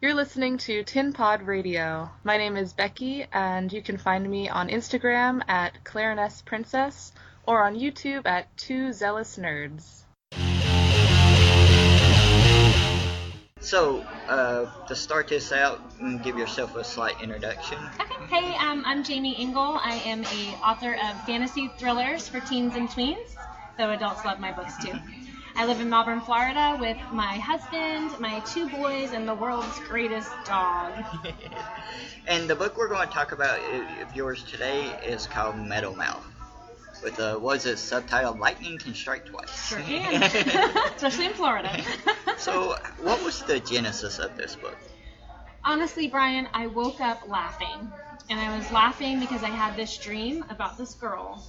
You're listening to Tin Pod Radio. My name is Becky, and you can find me on Instagram at Clariness Princess or on YouTube at Two Zealous Nerds. So, to start this out, give yourself a slight introduction. Okay. Hey, I'm Jaimie Engle. I am a author of fantasy thrillers for teens and tweens, though adults love my books too. I live in Melbourne, Florida with my husband, my 2 boys, and the world's greatest dog. And the book we're going to talk about of yours today is called Metal Mouth, with subtitled Lightning Can Strike Twice. Sure can, especially in Florida. So, what was the genesis of this book? Honestly, Brian, I woke up laughing. And I was laughing because I had this dream about this girl.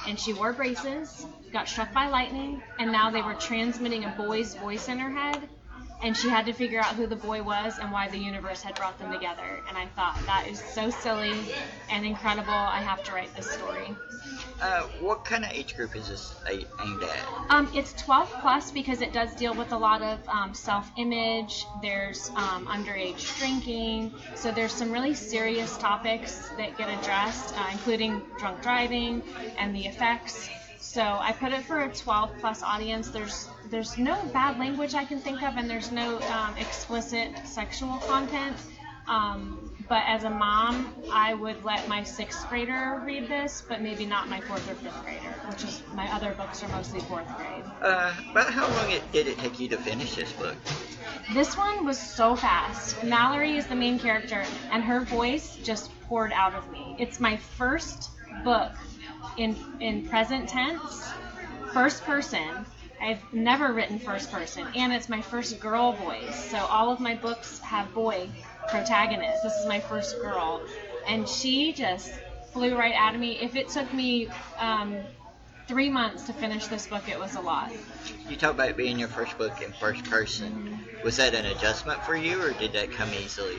And she wore braces, got struck by lightning, and now they were transmitting a boy's voice in her head. And she had to figure out who the boy was and why the universe had brought them together. And I thought, that is so silly and incredible. I have to write this story. What kind of age group is this aimed at? It's 12 plus because it does deal with a lot of self-image. There's underage drinking. So there's some really serious topics that get addressed, including drunk driving and the effects. So I put it for a 12 plus audience. There's no bad language I can think of, and there's no explicit sexual content. But as a mom, I would let my 6th grader read this, but maybe not my 4th or 5th grader, which is my other books are mostly 4th grade. About how long did it take you to finish this book? This one was so fast. Mallory is the main character, and her voice just poured out of me. It's my first book in present tense, first person. I've never written first person, and it's my first girl voice. So all of my books have boy protagonists. This is my first girl, and she just flew right out of me. If it took me 3 months to finish this book, it was a lot. You talk about it being your first book in first person. Mm-hmm. Was that an adjustment for you, or did that come easily?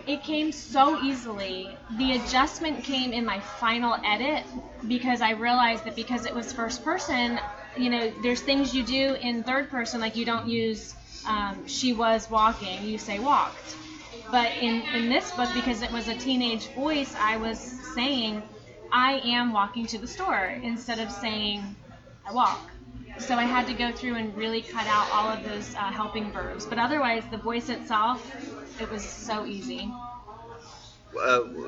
It came so easily. The adjustment came in my final edit because I realized that because it was first person, there's things you do in third person, like you don't use she was walking, you say walked. But in this book, because it was a teenage voice, I was saying, I am walking to the store, instead of saying, I walk. So I had to go through and really cut out all of those helping verbs. But otherwise, the voice itself, it was so easy.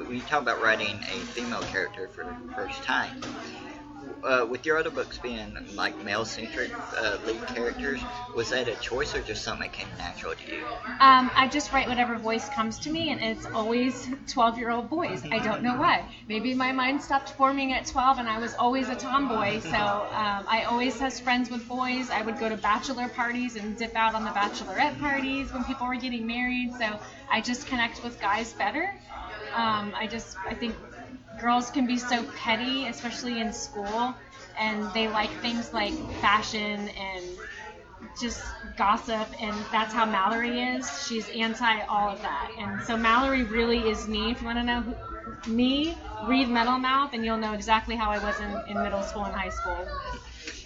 We talk about writing a female character for the first time. With your other books being like male-centric lead characters, was that a choice or just something that came natural to you? I just write whatever voice comes to me, and it's always 12-year-old boys. I don't know why. Maybe my mind stopped forming at 12, and I was always a tomboy, so I always was friends with boys. I would go to bachelor parties and dip out on the bachelorette parties when people were getting married, so I just connect with guys better. I think girls can be so petty, especially in school, and they like things like fashion and just gossip, and that's how Mallory is. She's anti all of that, and so Mallory really is me. If you want to know me, read Metal Mouth, and you'll know exactly how I was in middle school and high school.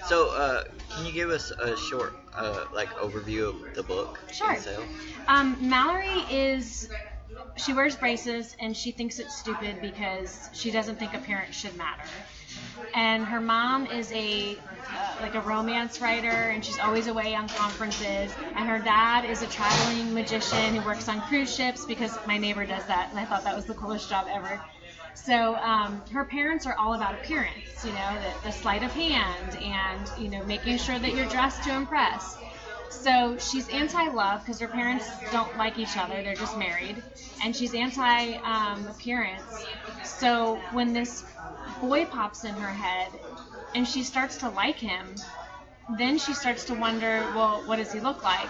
So, can you give us a short overview of the book Sure. itself? Mallory she wears braces, and she thinks it's stupid because she doesn't think appearance should matter. And her mom is a romance writer, and she's always away on conferences. And her dad is a traveling magician who works on cruise ships, because my neighbor does that, and I thought that was the coolest job ever. So her parents are all about appearance, the sleight of hand, and making sure that you're dressed to impress. So she's anti-love because her parents don't like each other. They're just married. And she's anti-appearance. So when this boy pops in her head and she starts to like him, then she starts to wonder, well, what does he look like?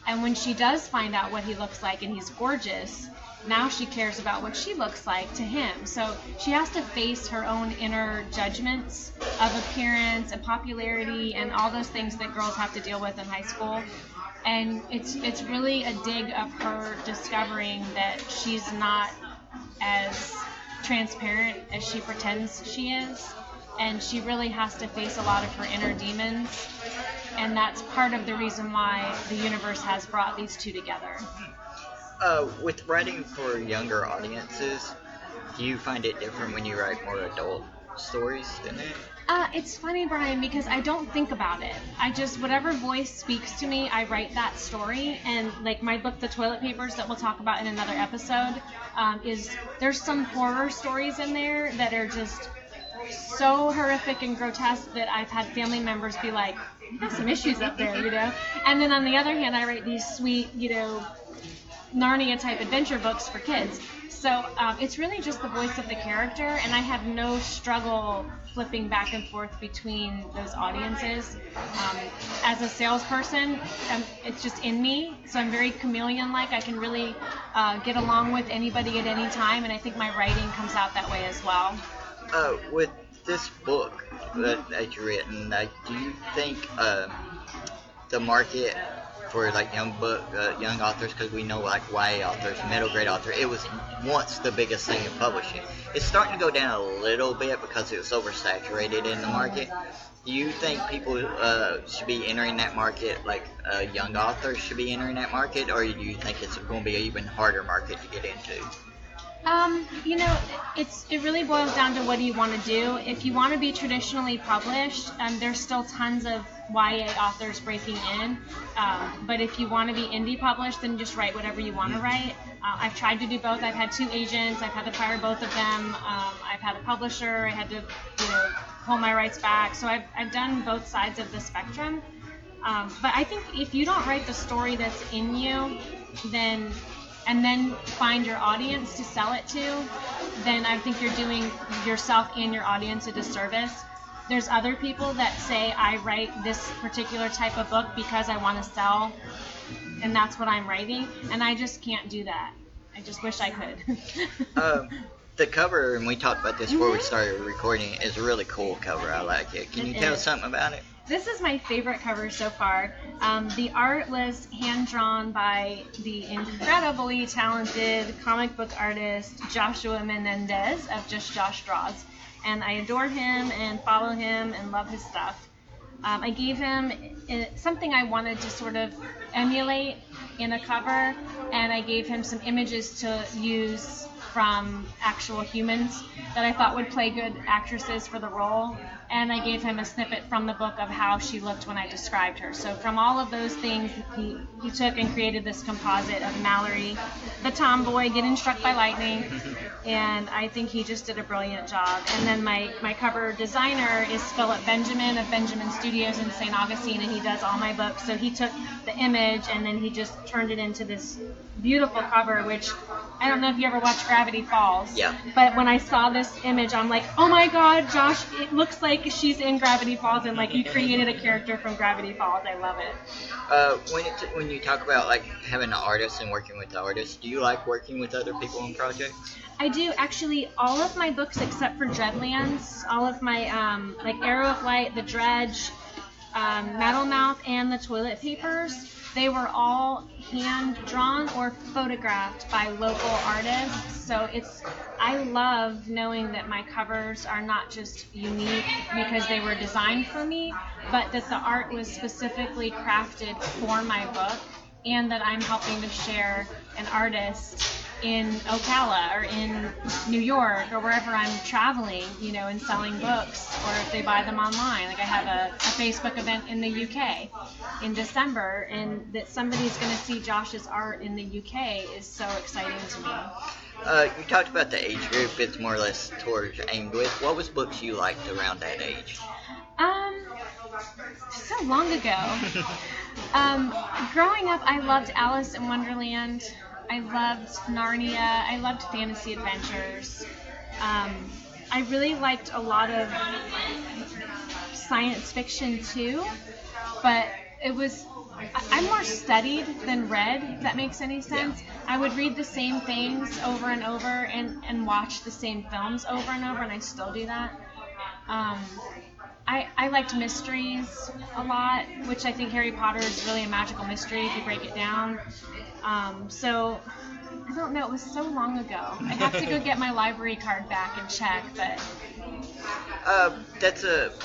And when she does find out what he looks like and he's gorgeous, now she cares about what she looks like to him. So she has to face her own inner judgments of appearance and popularity and all those things that girls have to deal with in high school. And it's really a dig of her discovering that she's not as transparent as she pretends she is. And she really has to face a lot of her inner demons. And that's part of the reason why the universe has brought these two together. With writing for younger audiences, do you find it different when you write more adult stories than that? It's funny, Brian, because I don't think about it. I just, whatever voice speaks to me, I write that story. And like my book, The Toilet Papers, that we'll talk about in another episode, there's some horror stories in there that are just so horrific and grotesque that I've had family members be like, you got some issues up there, you know? And then on the other hand, I write these sweet, Narnia-type adventure books for kids. So it's really just the voice of the character, and I have no struggle flipping back and forth between those audiences. As a salesperson, it's just in me, so I'm very chameleon-like. I can really get along with anybody at any time, and I think my writing comes out that way as well. With this book that you've written, do you think the market for like young authors, because we know like YA authors, middle grade authors, it was once the biggest thing in publishing. It's starting to go down a little bit because it was oversaturated in the market. Do you think people should be entering that market, like young authors should be entering that market, or do you think it's going to be an even harder market to get into? It really boils down to what do you want to do. If you want to be traditionally published, there's still tons of YA authors breaking in. But if you want to be indie published, then just write whatever you want to write. I've tried to do both. I've had 2 agents. I've had to fire both of them. I've had a publisher. I had to, pull my rights back. So I've done both sides of the spectrum. But I think if you don't write the story that's in you, and then find your audience to sell it to, then I think you're doing yourself and your audience a disservice. There's other people that say, I write this particular type of book because I want to sell, and that's what I'm writing, and I just can't do that. I just wish I could. The cover, and we talked about this before we started recording, is a really cool cover. I like it. Can you tell us something about it? This is my favorite cover so far. The art was hand-drawn by the incredibly talented comic book artist Joshua Menendez of Just Josh Draws. And I adore him and follow him and love his stuff. I gave him something I wanted to sort of emulate in a cover, and I gave him some images to use from actual humans that I thought would play good actresses for the role. And I gave him a snippet from the book of how she looked when I described her. So from all of those things, he took and created this composite of Mallory, the tomboy, getting struck by lightning. And I think he just did a brilliant job. And then my cover designer is Philip Benjamin of Benjamin Studios in St. Augustine, and he does all my books. So he took the image and then he just turned it into this beautiful cover, which I don't know if you ever watched Gravity Falls. Yeah. But when I saw this image, I'm like, oh my God, Josh, it looks like she's in Gravity Falls, and like you created a character from Gravity Falls. I love it. When you talk about like having an artist and working with the artist, do you like working with other people on projects? I do. Actually, all of my books except for Dreadlands, all of my like Arrow of Light, The Dredge, Metal Mouth, and The Toilet Papers, they were all hand-drawn or photographed by local artists. So I love knowing that my covers are not just unique because they were designed for me, but that the art was specifically crafted for my book, and that I'm helping to share an artist in Ocala or in New York or wherever I'm traveling, and selling books, or if they buy them online. Like I have a Facebook event in the UK in December, and that somebody's going to see Josh's art in the UK is so exciting to me. You talked about the age group. It's more or less towards aimed with. What was books you liked around that age? So long ago. Growing up, I loved Alice in Wonderland. I loved Narnia. I loved fantasy adventures. I really liked a lot of science fiction too, but I'm more studied than read, if that makes any sense. Yeah. I would read the same things over and over and watch the same films over and over, and I still do that. I liked mysteries a lot, which I think Harry Potter is really a magical mystery if you break it down. So I don't know. It was so long ago. I have to go get my library card back and check. But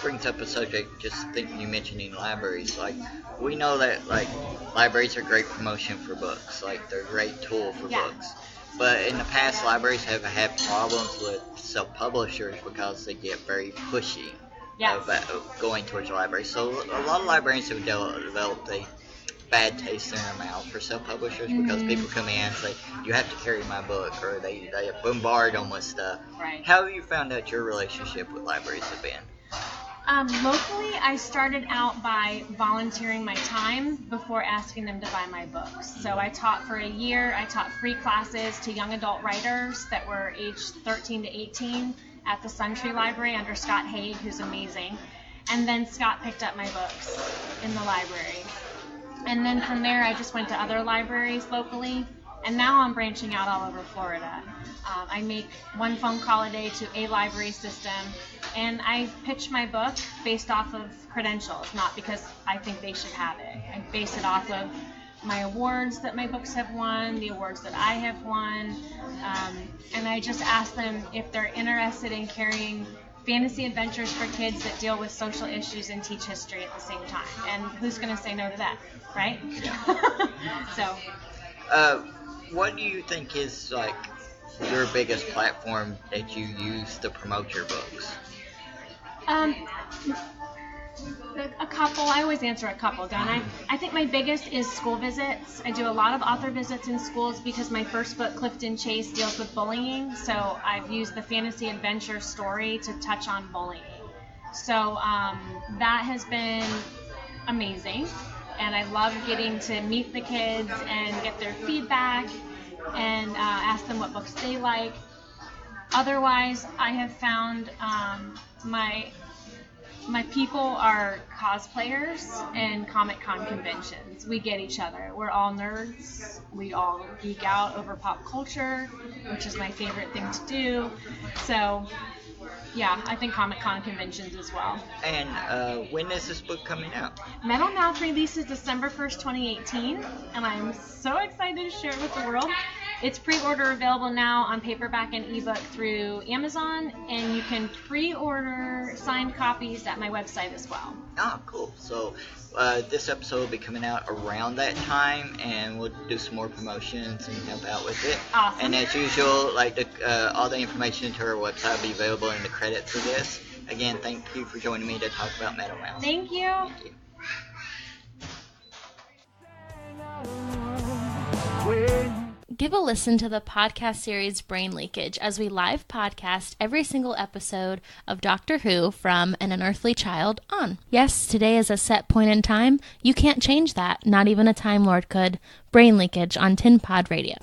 brings up a subject. Just thinking you mentioning libraries. Like we know that like libraries are great promotion for books. Like they're a great tool for books. But in the past, libraries have had problems with self-publishers because they get very pushy about going towards the library. So a lot of librarians have developed a bad taste in their mouth for self-publishers because people come in and say, you have to carry my book, or they bombard them with stuff. Right. How have you found out your relationship with libraries have been? Locally, I started out by volunteering my time before asking them to buy my books. So I taught for a year. I taught free classes to young adult writers that were aged 13 to 18 at the Suntree Library under Scott Haig, who's amazing. And then Scott picked up my books in the library. And then from there, I just went to other libraries locally. And now I'm branching out all over Florida. I make one phone call a day to a library system, and I pitch my book based off of credentials, not because I think they should have it. I base it off of my awards that my books have won, the awards that I have won, and I just ask them if they're interested in carrying fantasy adventures for kids that deal with social issues and teach history at the same time. And who's going to say no to that, right? Yeah. So. What do you think is like your biggest platform that you use to promote your books? A couple. I always answer a couple, don't I? I think my biggest is school visits. I do a lot of author visits in schools because my first book, Clifton Chase, deals with bullying. So I've used the fantasy adventure story to touch on bullying. So that has been amazing. And I love getting to meet the kids and get their feedback and ask them what books they like. Otherwise, I have found my people are cosplayers and Comic-Con conventions. We get each other. We're all nerds. We all geek out over pop culture, which is my favorite thing to do. So, yeah, I think Comic-Con conventions as well. And when is this book coming out? Metal Mouth releases December 1st, 2018, and I'm so excited to share it with the world. It's pre-order available now on paperback and ebook through Amazon, and you can pre-order signed copies at my website as well. Oh, cool. So this episode will be coming out around that time, and we'll do some more promotions and help out with it. Awesome. And as usual, like all the information to our website will be available in the credits for this. Again, thank you for joining me to talk about Metal Mouth. Thank you. Thank you. Give a listen to the podcast series Brain Leakage as we live podcast every single episode of Doctor Who from An Unearthly Child on. Yes, today is a set point in time. You can't change that. Not even a Time Lord could. Brain Leakage on Tin Pod Radio.